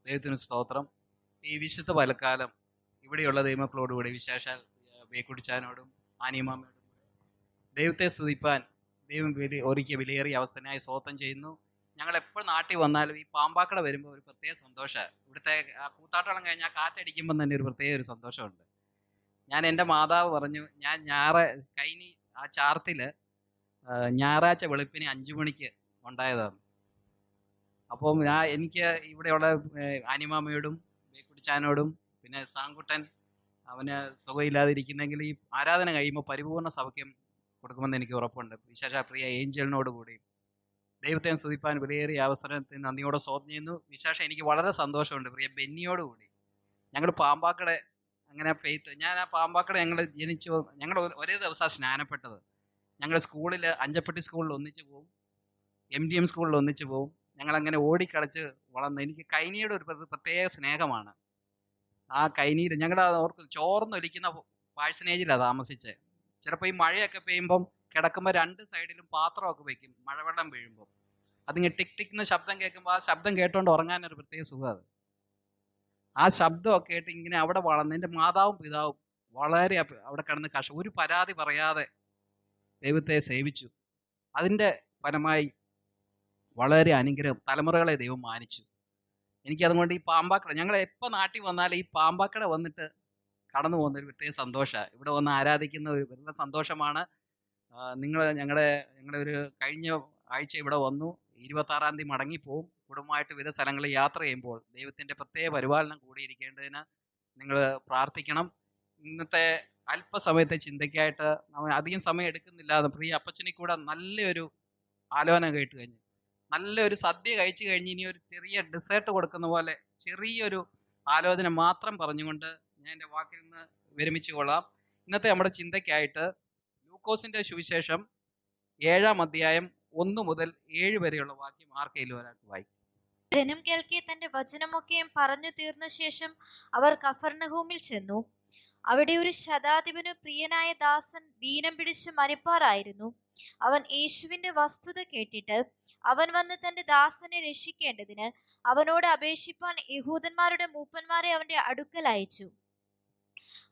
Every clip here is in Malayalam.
ദൈവത്തിന് സ്തോത്രം. ഈ വിശുദ്ധ പലക്കാലം ഇവിടെയുള്ള ദൈവമക്കളോടുകൂടി വിശേഷാൽ ബേക്കുടിച്ചാനോടും ആനിയമാമയോടും ദൈവത്തെ സ്തുതിപ്പാൻ ദൈവം ഒരുക്കിയ വിലയേറിയ അവസ്ഥനായി സ്തോത്രം ചെയ്യുന്നു. ഞങ്ങൾ എപ്പോൾ നാട്ടിൽ വന്നാലും ഈ പാമ്പാക്കട വരുമ്പോൾ ഒരു പ്രത്യേക സന്തോഷമാണ്. ഇവിടുത്തെ ആ കൂത്താട്ടം കഴിഞ്ഞാൽ കാറ്റടിക്കുമ്പം തന്നെ ഒരു പ്രത്യേക ഒരു സന്തോഷമുണ്ട്. ഞാൻ എൻ്റെ മാതാവ് പറഞ്ഞു, ഞാൻ കഴിഞ്ഞ ആ ചാർത്തില് ഞായറാഴ്ച വെളുപ്പിന് 5 മണിക്ക് ഉണ്ടായതാണ്. അപ്പം എനിക്ക് ഇവിടെയുള്ള ആനിമാമയോടും ബേക്കുടിച്ചാനോടും പിന്നെ സാങ്കുട്ടൻ അവന് സുഖമില്ലാതിരിക്കുന്നെങ്കിൽ ഈ ആരാധന കഴിയുമ്പോൾ പരിപൂർണ്ണ സൗഖ്യം കൊടുക്കുമെന്ന് എനിക്ക് ഉറപ്പുണ്ട്. വിശേഷ പ്രിയ ഏഞ്ചലിനോട് കൂടി ദൈവത്തെ സ്തുതിപ്പാൻ വിലയേറിയ അവസരത്തിന് നന്ദിയോടെ സ്തോത്രം ചെയ്യുന്നു. വിശേഷം എനിക്ക് വളരെ സന്തോഷമുണ്ട് പ്രിയ ബെന്നിയോട് കൂടി. ഞങ്ങൾ പാമ്പാക്കട അങ്ങനെ ഞാൻ ആ പാമ്പാക്കട ഞങ്ങൾ ഒരേ ദിവസമാണ് സ്നാനപ്പെട്ടത്. ഞങ്ങൾ സ്കൂളിൽ അഞ്ചപ്പെട്ടി സ്കൂളിൽ ഒന്നിച്ച് പോവും, MDM സ്കൂളിൽ ഒന്നിച്ച് പോവും. ഞങ്ങളങ്ങനെ ഓടിക്കളിച്ച് വളർന്ന് എനിക്ക് കൈനിയുടെ ഒരു പ്രത്യേക സ്നേഹമാണ്. ആ കൈനിയിൽ ഞങ്ങളുടെ ഓർക്ക് ചോർന്നൊലിക്കുന്ന പാഴ്സനേജിലാണ് താമസിച്ചത്. ചിലപ്പോൾ ഈ മഴയൊക്കെ പെയ്യുമ്പം കിടക്കുമ്പോൾ 2 സൈഡിലും പാത്രമൊക്കെ വയ്ക്കും. മഴവെള്ളം വീഴുമ്പോൾ അതിങ്ങനെ ടിക് ടിക് എന്ന് ശബ്ദം കേൾക്കുമ്പോൾ ആ ശബ്ദം കേട്ടുകൊണ്ട് ഉറങ്ങാനൊരു പ്രത്യേക സുഖമാണ്. ആ ശബ്ദമൊക്കെ കേട്ട് ഇങ്ങനെ അവിടെ വളർന്ന് എൻ്റെ മാതാവും പിതാവും വളരെ അവിടെ കിടന്ന് ഒരു പരാതി പറയാതെ ദൈവത്തെ സേവിച്ചു. അതിൻ്റെ ഫലമായി വളരെ അനുഗ്രഹം, തലമുറകളെ ദൈവം മാനിച്ചു. എനിക്കതുകൊണ്ട് ഈ പാമ്പാക്കട ഞങ്ങൾ എപ്പോൾ നാട്ടിൽ വന്നാലും ഈ പാമ്പാക്കട വന്നിട്ട് കടന്നു പോകുന്ന ഒരു പ്രത്യേക സന്തോഷമാണ്. ഇവിടെ വന്ന് ആരാധിക്കുന്ന ഒരു വലിയ സന്തോഷമാണ്. ഞങ്ങളുടെ ഒരു കഴിഞ്ഞ ആഴ്ച ഇവിടെ വന്നു, 26-ാം തീയതി മടങ്ങിപ്പോവും. കുടുംബമായിട്ട് വിവിധ സ്ഥലങ്ങളിൽ യാത്ര ചെയ്യുമ്പോൾ ദൈവത്തിൻ്റെ പ്രത്യേക പരിപാലനം കൂടിയിരിക്കേണ്ടതിന് നിങ്ങൾ പ്രാർത്ഥിക്കണം. ഇന്നത്തെ അല്പസമയത്തെ ചിന്തയ്ക്കായിട്ട് നമ്മൾ അധികം സമയം എടുക്കുന്നില്ല. പ്രിയ അപ്പച്ചനിൽ കൂടെ നല്ലൊരു ആലോചന കേട്ട് കഴിഞ്ഞു, നല്ലൊരു സദ്യ കഴിച്ചു കഴിഞ്ഞ് ഇനി ഒരു ചെറിയ ഡെസേർട്ട് കൊടുക്കുന്ന പോലെ ചെറിയൊരു ആലോചന മാത്രം പറഞ്ഞുകൊണ്ട് ഞാൻ എൻ്റെ വാക്കിൽ നിന്ന് വിരമിച്ചു കൊള്ളാം. ഇന്നത്തെ നമ്മുടെ ചിന്തയ്ക്കായിട്ട് ലൂക്കോസിൻ്റെ സുവിശേഷം 7-ാം അധ്യായം 1 മുതൽ 7 വരെയുള്ള വാക്യം ആർക്കെങ്കിലും ഒരാൾക്ക് വായിക്കും. ജനം കേൾക്കെ തന്റെ വചനമൊക്കെയും പറഞ്ഞു തീർന്ന ശേഷം അവർ കഫർന്നഹൂമിൽ ചെന്നു. അവിടെ ഒരു ശതാധിപന് പ്രിയനായ ദാസൻ ദീനം പിടിച്ച് മരിപ്പാറായിരുന്നു. അവൻ യേശുവിന്റെ വസ്തുത കേട്ടിട്ട് അവൻ വന്ന് തന്റെ ദാസനെ രക്ഷിക്കേണ്ടതിന് അവനോട് അപേക്ഷിപ്പാൻ യഹൂദന്മാരുടെ മൂപ്പന്മാരെ അവന്റെ അടുക്കൽ അയച്ചു.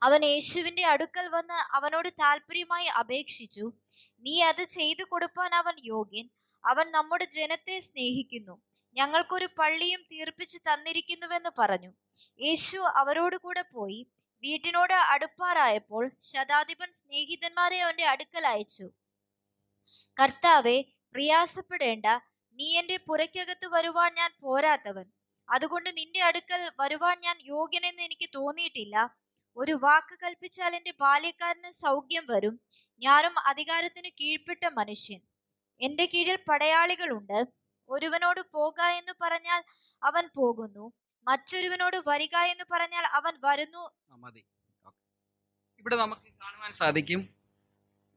അവൻ യേശുവിന്റെ അടുക്കൽ വന്ന് അവനോട് താല്പര്യമായി അപേക്ഷിച്ചു. നീ അത് ചെയ്തു കൊടുപ്പാൻ അവൻ യോഗ്യൻ. അവൻ നമ്മുടെ ജനത്തെ സ്നേഹിക്കുന്നു, ഞങ്ങൾക്കൊരു പള്ളിയും തീർപ്പിച്ചു തന്നിരിക്കുന്നുവെന്ന് പറഞ്ഞു. യേശു അവരോട് കൂടെ പോയി വീട്ടിനോട് അടുപ്പാറായപ്പോൾ ശതാധിപൻ സ്നേഹിതന്മാരെ അവന്റെ അടുക്കൽ അയച്ചു. കർത്താവെ, പ്രയാസപ്പെടേണ്ട, നീ എന്റെ പുരയ്ക്കകത്ത് വരുവാൻ ഞാൻ പോരാത്തവൻ. അതുകൊണ്ട് നിന്റെ അടുക്കൽ വരുവാൻ ഞാൻ യോഗ്യനെന്ന് എനിക്ക് തോന്നിയിട്ടില്ല. ഒരു വാക്ക് കൽപ്പിച്ചാൽ എന്റെ ബാല്യക്കാരന് സൗഖ്യം വരും. ഞാനും അധികാരത്തിന് കീഴ്പ്പെട്ട മനുഷ്യൻ. എന്റെ കീഴിൽ പടയാളികളുണ്ട്. ഒരുവനോട് പോക എന്ന് പറഞ്ഞാൽ അവൻ പോകുന്നു, മറ്റൊരുവനോട് വരിക എന്ന് പറഞ്ഞാൽ അവൻ വരുന്നു. മതി. ഇവിടെ നമുക്ക് കാണുവാൻ സാധിക്കും,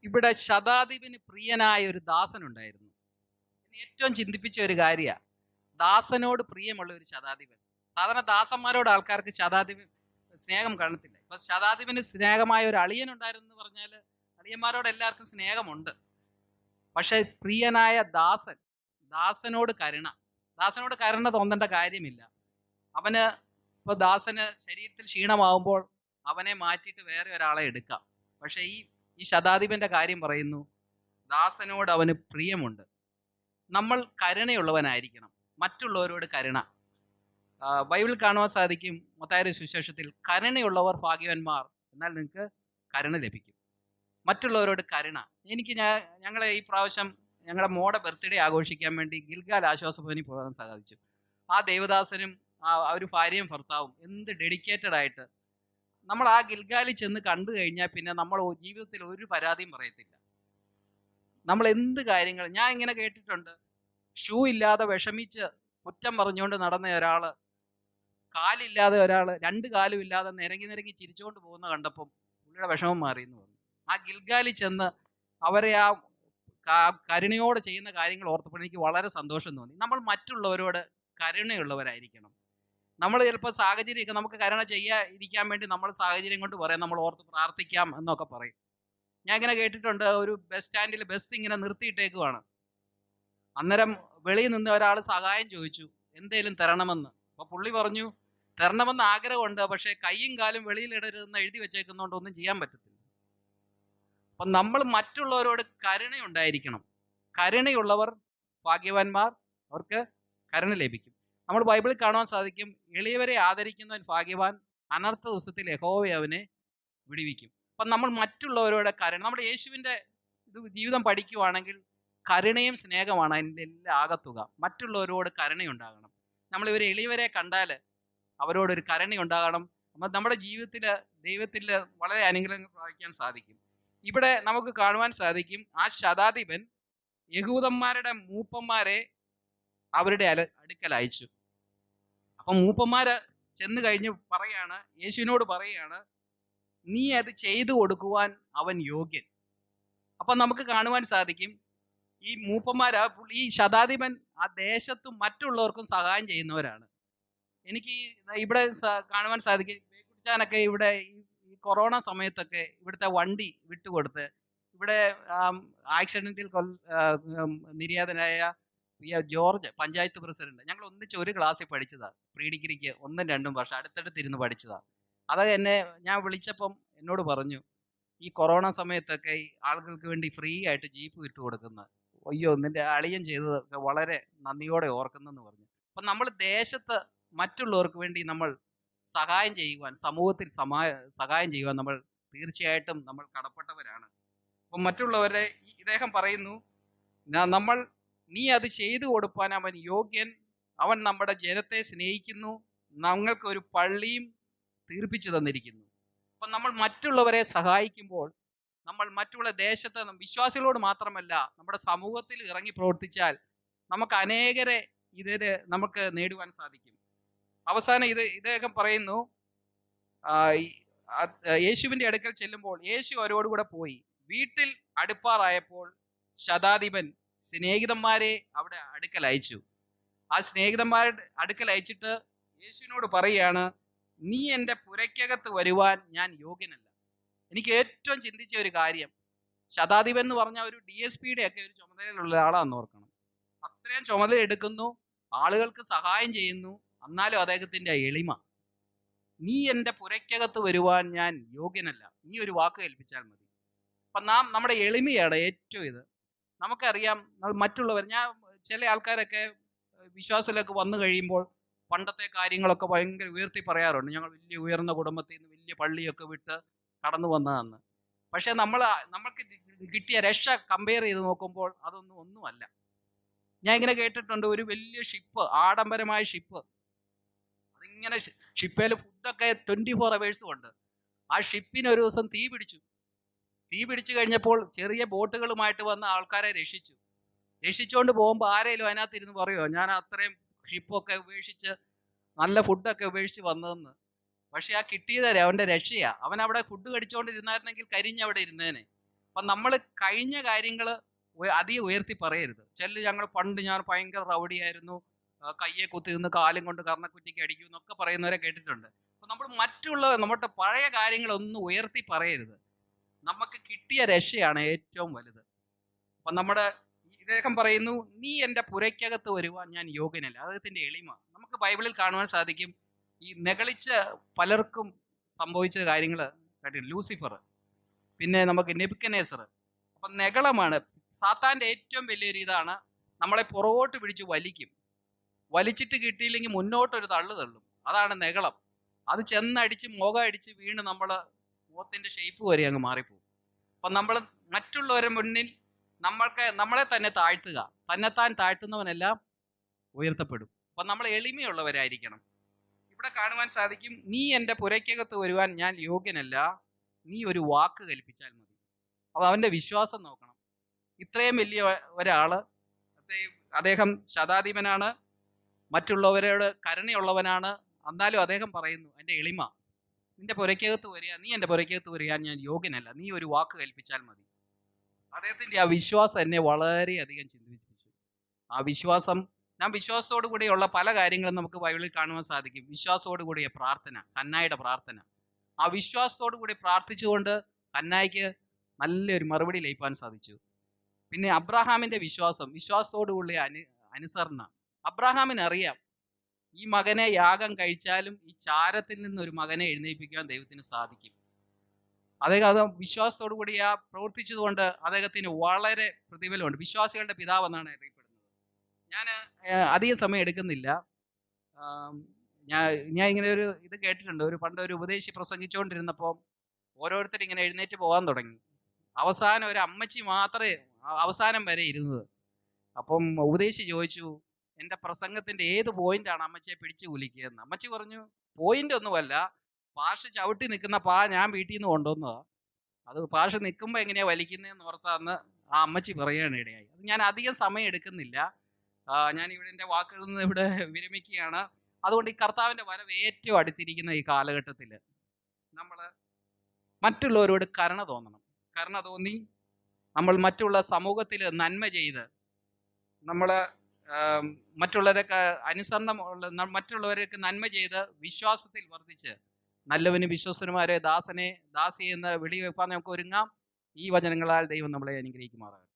ഇവിടെ ശതാധിപന് പ്രിയനായ ഒരു ദാസൻ ഉണ്ടായിരുന്നു. ഏറ്റവും ചിന്തിപ്പിച്ച ഒരു കാര്യമാണ്, ദാസനോട് പ്രിയമുള്ള ഒരു ശതാധിപൻ. സാധാരണ ദാസന്മാരോട് ആൾക്കാർക്ക് ശതാധിപൻ സ്നേഹം കാണത്തില്ല. ഇപ്പൊ ശതാധിപന് സ്നേഹമായ ഒരു അളിയൻ ഉണ്ടായിരുന്നു എന്ന് പറഞ്ഞാൽ അളിയന്മാരോട് എല്ലാവർക്കും സ്നേഹമുണ്ട്. പക്ഷെ പ്രിയനായ ദാസനോട് കരുണ തോന്നേണ്ട കാര്യമില്ല. അവന് ഇപ്പൊ ദാസന് ശരീരത്തിൽ ക്ഷീണമാവുമ്പോൾ അവനെ മാറ്റിയിട്ട് വേറെ ഒരാളെ എടുക്കാം. പക്ഷെ ഈ ശതാധിപന്റെ കാര്യം പറയുന്നു, ദാസനോട് അവന് പ്രിയമുണ്ട്. നമ്മൾ കരുണയുള്ളവനായിരിക്കണം, മറ്റുള്ളവരോട് കരുണ. ബൈബിളിൽ കാണുവാൻ സാധിക്കും, മത്തായിയുടെ സുവിശേഷത്തിൽ കരുണയുള്ളവർ ഭാഗ്യവാന്മാർ, എന്നാൽ നിങ്ങൾക്ക് കരുണ ലഭിക്കും. മറ്റുള്ളവരോട് കരുണ. ഞങ്ങളെ ഈ പ്രാവശ്യം ഞങ്ങളുടെ മോടെ ബർത്ത്ഡേ ആഘോഷിക്കാൻ വേണ്ടി ഗിൽഗാൽ ആശ്വാസഭവനിൽ പോകാൻ സാധിച്ചു. ആ ദേവദാസനും ഒരു ഭാര്യയും ഭർത്താവും എന്ത് ഡെഡിക്കേറ്റഡ് ആയിട്ട് നമ്മൾ ആ ഗിൽഗാലിൽ ചെന്ന് കണ്ടു കഴിഞ്ഞാൽ പിന്നെ നമ്മൾ ജീവിതത്തിൽ ഒരു പരാതിയും പറയത്തില്ല. നമ്മൾ എന്ത് കാര്യങ്ങൾ, ഞാൻ ഇങ്ങനെ കേട്ടിട്ടുണ്ട്, ഷൂ ഇല്ലാതെ വിഷമിച്ച് കുറ്റം പറഞ്ഞുകൊണ്ട് നടന്ന ഒരാള്, കാലില്ലാതെ ഒരാള് 2 കാലും ഇല്ലാതെ നിരങ്ങി ചിരിച്ചുകൊണ്ട് പോകുന്ന കണ്ടപ്പം പുള്ളിയുടെ വിഷമം മാറി എന്ന് പറഞ്ഞു. ആ ഗിൽഗാലിൽ ചെന്ന് അവരെ ആ കരുണയോടെ ചെയ്യുന്ന കാര്യങ്ങൾ ഓർത്തപ്പോൾ എനിക്ക് വളരെ സന്തോഷം തോന്നി. നമ്മൾ മറ്റുള്ളവരോട് കരുണയുള്ളവരായിരിക്കണം. നമ്മൾ ചിലപ്പോൾ സാഹചര്യമൊക്കെ നമുക്ക് കരുണ ചെയ്യാതിരിക്കാൻ വേണ്ടി നമ്മൾ സാഹചര്യം കൊണ്ട് പറയാം, നമ്മൾ ഓർത്ത് പ്രാർത്ഥിക്കാം എന്നൊക്കെ പറയും. ഞാൻ ഇങ്ങനെ കേട്ടിട്ടുണ്ട്, ഒരു ബസ് സ്റ്റാൻഡിൽ ബസ് ഇങ്ങനെ നിർത്തിയിട്ടേക്കുവാണ്. അന്നേരം വെളിയിൽ നിന്ന് ഒരാൾ സഹായം ചോദിച്ചു, എന്തേലും തരണമെന്ന്. അപ്പൊ പുള്ളി പറഞ്ഞു, തരണമെന്ന് ആഗ്രഹമുണ്ട്, പക്ഷെ കൈയും കാലും വെളിയിലിടരുതെന്ന് എഴുതി വെച്ചേക്കുന്നതുകൊണ്ട് ഒന്നും ചെയ്യാൻ പറ്റത്തില്ല. അപ്പൊ നമ്മൾ മറ്റുള്ളവരോട് കരുണയുണ്ടായിരിക്കണം. കരുണയുള്ളവർ ഭാഗ്യവാന്മാർ, അവർക്ക് കരുണ ലഭിക്കും. നമ്മൾ ബൈബിളിൽ കാണുവാൻ സാധിക്കും, എളിയവരെ ആദരിക്കുന്നവൻ ഭാഗ്യവാൻ, അനർത്ഥ ദിവസത്തിൽ യഹോവ അവനെ വിടുവിക്കും. അപ്പൊ നമ്മൾ മറ്റുള്ളവരോട് കരുണ, നമ്മുടെ യേശുവിന്റെ ഇത് ജീവിതം പഠിക്കുവാണെങ്കിൽ കരുണയും സ്നേഹമാണ് അതിൻ്റെ എല്ലാ ആകത്തുക. മറ്റുള്ളവരോട് കരുണയുണ്ടാകണം. നമ്മൾ ഇവരെ എളിയവരെ കണ്ടാൽ അവരോടൊരു കരുണയുണ്ടാകണം. നമ്മുടെ ജീവിതത്തിൽ ദൈവത്തിൽ വളരെ അനുഗ്രഹങ്ങൾ പ്രാപിക്കാൻ സാധിക്കും. ഇവിടെ നമുക്ക് കാണുവാൻ സാധിക്കും, ആ ശതാധിപൻ യഹൂദന്മാരുടെ മൂപ്പന്മാരെ അവരുടെ അടുക്കൽ അയച്ചു. അപ്പൊ മൂപ്പന്മാര് ചെന്ന് കഴിഞ്ഞ് പറയാണ്, യേശുവിനോട് പറയാണ്, നീ അത് ചെയ്തു കൊടുക്കുവാൻ അവൻ യോഗ്യൻ. അപ്പൊ നമുക്ക് കാണുവാൻ സാധിക്കും, ഈ മൂപ്പന്മാര്, ഈ ശതാധിപൻ ആ ദേശത്തും മറ്റുള്ളവർക്കും സഹായം ചെയ്യുന്നവരാണ്. എനിക്ക് ഇവിടെ കാണുവാൻ സാധിക്കും, ബേക്കുട്ടിച്ചാനൊക്കെ ഇവിടെ ഈ കൊറോണ സമയത്തൊക്കെ ഇവിടുത്തെ വണ്ടി വിട്ടുകൊടുത്ത്, ഇവിടെ ആക്സിഡന്റിൽ നിര്യാതനായ ജോർജ് പഞ്ചായത്ത് പ്രസിഡന്റ്, ഞങ്ങൾ ഒന്നിച്ച് ഒരു ക്ലാസ്സിൽ പഠിച്ചതാ. പ്രീ ഡിഗ്രിക്ക് 1ഉം 2ഉം വർഷം അടുത്തടുത്തിരുന്ന് പഠിച്ചതാ. അത് എന്നെ ഞാൻ വിളിച്ചപ്പം എന്നോട് പറഞ്ഞു, ഈ കൊറോണ സമയത്തൊക്കെ ഈ ആളുകൾക്ക് വേണ്ടി ഫ്രീ ആയിട്ട് ജീപ്പ് വിട്ടു കൊടുക്കുന്നത്, അയ്യോ നിന്റെ അളിയൻ ചെയ്തതൊക്കെ വളരെ നന്ദിയോടെ ഓർക്കുന്നെന്ന് പറഞ്ഞു. അപ്പം നമ്മൾ ദേശത്ത് മറ്റുള്ളവർക്ക് വേണ്ടി നമ്മൾ സഹായം ചെയ്യുവാൻ, സമൂഹത്തിൽ സഹായം ചെയ്യുവാൻ നമ്മൾ തീർച്ചയായിട്ടും നമ്മൾ കടപ്പെട്ടവരാണ്. അപ്പം മറ്റുള്ളവരെ ഇദ്ദേഹം പറയുന്നു, നമ്മൾ നീ അത് ചെയ്തു കൊടുപ്പാൻ അവൻ യോഗ്യൻ, അവൻ നമ്മുടെ ജനത്തെ സ്നേഹിക്കുന്നു, ഞങ്ങൾക്ക് ഒരു പള്ളിയും തീർപ്പിച്ചു തന്നിരിക്കുന്നു. അപ്പം നമ്മൾ മറ്റുള്ളവരെ സഹായിക്കുമ്പോൾ, നമ്മൾ മറ്റുള്ള ദേശത്തെ വിശ്വാസികളോട് മാത്രമല്ല നമ്മുടെ സമൂഹത്തിൽ ഇറങ്ങി പ്രവർത്തിച്ചാൽ നമുക്ക് അനേകരെ ഇതിന് നമുക്ക് നേടുവാൻ സാധിക്കും. അവസാനം ഇദ്ദേഹം പറയുന്നു, യേശുവിന്റെ അടുക്കൽ ചെല്ലുമ്പോൾ യേശു അവരോടുകൂടെ പോയി. വീട്ടിൽ അടുപ്പാറായപ്പോൾ ശതാധിപൻ സ്നേഹിതന്മാരെ അവിടെ അടുക്കൽ അയച്ചു. ആ സ്നേഹിതന്മാരുടെ അടുക്കൽ അയച്ചിട്ട് യേശുവിനോട് പറയുകയാണ്, നീ എൻ്റെ പുരയ്ക്കകത്ത് വരുവാൻ ഞാൻ യോഗ്യനല്ല. എനിക്ക് ഏറ്റവും ചിന്തിച്ച ഒരു കാര്യം, ശതാധിപൻ എന്ന് പറഞ്ഞ ഒരു DSPയുടെ ഒക്കെ ഒരു ചുമതലയിലുള്ള ആളാന്ന് ഓർക്കണം. അത്രയും ചുമതല എടുക്കുന്നു, ആളുകൾക്ക് സഹായം ചെയ്യുന്നു, എന്നാലും അദ്ദേഹത്തിന്റെ എളിമ, നീ എൻ്റെ പുരയ്ക്കകത്ത് വരുവാൻ ഞാൻ യോഗ്യനല്ല, നീ ഒരു വാക്ക് കേൾപ്പിച്ചാൽ മതി. അപ്പം നമ്മുടെ എളിമയാണ് ഏറ്റവും ഇത്. നമുക്കറിയാം മറ്റുള്ളവർ, ചില ആൾക്കാരൊക്കെ വിശ്വാസത്തിലേക്ക് വന്നു കഴിയുമ്പോൾ പണ്ടത്തെ കാര്യങ്ങളൊക്കെ ഭയങ്കര ഉയർത്തി പറയാറുണ്ട്, ഞങ്ങൾ വലിയ ഉയർന്ന കുടുംബത്തിൽ നിന്ന് വലിയ പള്ളിയൊക്കെ വിട്ട് കടന്നു വന്നതെന്ന്. പക്ഷെ നമ്മൾക്ക് കിട്ടിയ രക്ഷ കമ്പയർ ചെയ്ത് നോക്കുമ്പോൾ ഒന്നുമല്ല. ഞാൻ ഇങ്ങനെ കേട്ടിട്ടുണ്ട്, ഒരു വലിയ ഷിപ്പ്, ആഡംബരമായ ഷിപ്പ്, അതിങ്ങനെ ഷിപ്പേൽ ഫുഡൊക്കെ 24 hours ഉണ്ട്. ആ ഷിപ്പിന് ഒരു ദിവസം തീ പിടിച്ചു കഴിഞ്ഞപ്പോൾ ചെറിയ ബോട്ടുകളുമായിട്ട് വന്ന ആൾക്കാരെ രക്ഷിച്ചുകൊണ്ട് പോകുമ്പോൾ ആരെങ്കിലും അതിനകത്ത് ഇരുന്ന് പറയുമോ, ഞാൻ അത്രയും ഷിപ്പൊക്കെ ഉപേക്ഷിച്ച് നല്ല ഫുഡൊക്കെ ഉപേക്ഷിച്ച് വന്നതെന്ന്? പക്ഷെ ആ കിട്ടിയത് അവന്റെ രക്ഷയാ. അവൻ അവിടെ ഫുഡ് കടിച്ചുകൊണ്ടിരുന്നായിരുന്നെങ്കിൽ കരിഞ്ഞവിടെ ഇരുന്നേനെ. അപ്പം നമ്മൾ കഴിഞ്ഞ കാര്യങ്ങൾ അധികം ഉയർത്തി പറയരുത്. ഞാൻ ഭയങ്കര റൗഡിയായിരുന്നു, കയ്യെ കുത്തി നിന്ന് കാലും കൊണ്ട് കർണക്കുറ്റിക്ക് അടിക്കും എന്നൊക്കെ പറയുന്നവരെ കേട്ടിട്ടുണ്ട്. അപ്പം നമ്മൾ നമ്മുടെ പഴയ കാര്യങ്ങളൊന്നും ഉയർത്തി പറയരുത്. നമുക്ക് കിട്ടിയ രക്ഷയാണ് ഏറ്റവും വലുത്. അപ്പം ഇദ്ദേഹം പറയുന്നു, നീ എൻ്റെ പുരയ്ക്കകത്ത് വരുവാൻ ഞാൻ യോഗ്യനല്ല. അദ്ദേഹത്തിന്റെ എളിമ നമുക്ക് ബൈബിളിൽ കാണുവാൻ സാധിക്കും. ഈ നെഗളിച്ച പലർക്കും സംഭവിച്ച കാര്യങ്ങൾ കേട്ടിട്ടുണ്ട്. ലൂസിഫർ, പിന്നെ നമുക്ക് നെബുക്കദ്നേസർ. അപ്പം നെഗളമാണ് സാത്താന്റെ ഏറ്റവും വലിയൊരു ഇതാണ്, നമ്മളെ പുറകോട്ട് പിടിച്ച് വലിച്ചിട്ട് കിട്ടിയില്ലെങ്കിൽ മുന്നോട്ടൊരു തള്ളും. അതാണ് നെഗളം. അത് ചെന്നടിച്ച് മുഖം അടിച്ച് വീണ് മുഖത്തിന്റെ ഷേപ്പ് വരെ അങ്ങ് മാറിപ്പോകും. അപ്പം നമ്മൾ മറ്റുള്ളവരുടെ മുന്നിൽ നമ്മളെ തന്നെ താഴ്ത്തുക, തന്നെത്താൻ താഴ്ത്തുന്നവനെല്ലാം ഉയർത്തപ്പെടും. അപ്പം നമ്മൾ എളിമയുള്ളവരായിരിക്കണം. ഇവിടെ കാണുവാൻ സാധിക്കും, നീ എൻ്റെ പുരയ്ക്കകത്ത് വരുവാൻ ഞാൻ യോഗ്യനല്ല, നീ ഒരു വാക്ക് കൽപ്പിച്ചാൽ മതി. അപ്പോൾ അവന്റെ വിശ്വാസം നോക്കണം. ഇത്രയും വലിയ ഒരാള്, അദ്ദേഹം ശതാധിപനാണ്, മറ്റുള്ളവരോട് കരുണയുള്ളവനാണ്, എന്നാലും അദ്ദേഹം പറയുന്നു എൻ്റെ എളിമ, നീ എൻ്റെ പുരയ്ക്കകത്ത് വരിക ഞാൻ യോഗ്യനല്ല, നീ ഒരു വാക്ക് കൽപ്പിച്ചാൽ മതി. അദ്ദേഹത്തിന്റെ ആ വിശ്വാസം എന്നെ വളരെയധികം ചിന്തിപ്പിച്ചു. ആ വിശ്വാസം, ഞാൻ വിശ്വാസത്തോടു കൂടിയുള്ള പല കാര്യങ്ങളും നമുക്ക് ബൈബിളിൽ കാണുവാൻ സാധിക്കും. വിശ്വാസത്തോടു കൂടിയ പ്രാർത്ഥന, ഹന്നായുടെ പ്രാർത്ഥന, ആ വിശ്വാസത്തോടു കൂടി പ്രാർത്ഥിച്ചുകൊണ്ട് ഹന്നായ്ക്ക് നല്ലൊരു മറുപടി ലഭിക്കാൻ സാധിച്ചു. പിന്നെ അബ്രാഹാമിന്റെ വിശ്വാസത്തോടു കൂടിയ അനുസരണ. അബ്രാഹാമിന് അറിയാം ഈ മകനെ യാഗം കഴിച്ചാലും ഈ ചാരത്തിൽ നിന്ന് ഒരു മകനെ എഴുന്നേൽപ്പിക്കാൻ ദൈവത്തിന് സാധിക്കും. അദ്ദേഹം അത് വിശ്വാസത്തോടു കൂടി പ്രവർത്തിച്ചതുകൊണ്ട് അദ്ദേഹത്തിന് വളരെ പ്രതിഫലമുണ്ട്. വിശ്വാസികളുടെ പിതാവ് എന്നാണ് അറിയപ്പെടുന്നത്. ഞാൻ അധികം സമയം എടുക്കുന്നില്ല. ആം, ഞാൻ ഞാൻ ഇങ്ങനെ ഒരു ഇത് കേട്ടിട്ടുണ്ട്. പണ്ട് ഒരു ഉപദേശി പ്രസംഗിച്ചുകൊണ്ടിരുന്നപ്പോൾ ഓരോരുത്തർ ഇങ്ങനെ എഴുന്നേറ്റ് പോകാൻ തുടങ്ങി. അവസാനം ഒരു അമ്മച്ചി മാത്രമേ അവസാനം വരെ ഇരുന്നത്. അപ്പം ഉപദേശി ചോദിച്ചു, എൻ്റെ പ്രസംഗത്തിന്റെ ഏത് പോയിന്റാണ് അമ്മച്ചിയെ പിടിച്ചു കുലിക്കുകയെന്ന്. അമ്മച്ചി പറഞ്ഞു, പോയിന്റ് ഒന്നുമല്ല, പാഷ ചവിട്ടി നിൽക്കുന്ന ഞാൻ വീട്ടിൽ നിന്ന് കൊണ്ടുവന്നതാ. അത് പാഷ നിൽക്കുമ്പോൾ എങ്ങനെയാ വലിക്കുന്നതെന്ന് ഓർത്താന്ന് ആ അമ്മച്ചി പറയുകയാണ് ഇടയായി. അത് ഞാൻ അധികം സമയം എടുക്കുന്നില്ല. ഞാൻ ഇവിടെ എൻ്റെ വാക്കുകളിൽ നിന്ന് ഇവിടെ വിരമിക്കുകയാണ്. അതുകൊണ്ട് ഈ കർത്താവിൻ്റെ വരവ് ഏറ്റവും അടുത്തിരിക്കുന്ന ഈ കാലഘട്ടത്തിൽ നമ്മൾ മറ്റുള്ളവരോട് കരുണ തോന്നണം. കരുണ തോന്നി നമ്മൾ മറ്റുള്ള സമൂഹത്തിൽ നന്മ ചെയ്ത് നമ്മൾ മറ്റുള്ളവരൊക്കെ മറ്റുള്ളവർക്ക് നന്മ ചെയ്ത് വിശ്വാസത്തിൽ വർദ്ധിച്ച് നല്ലവന് വിശ്വസ്തനുമാരെ ദാസിയെ എന്ന് വിളി വെക്കാൻ നമുക്ക് ഒരുങ്ങാം. ഈ വചനങ്ങളാൽ ദൈവം നമ്മളെ അനുഗ്രഹിക്കുമാറാകട്ടെ.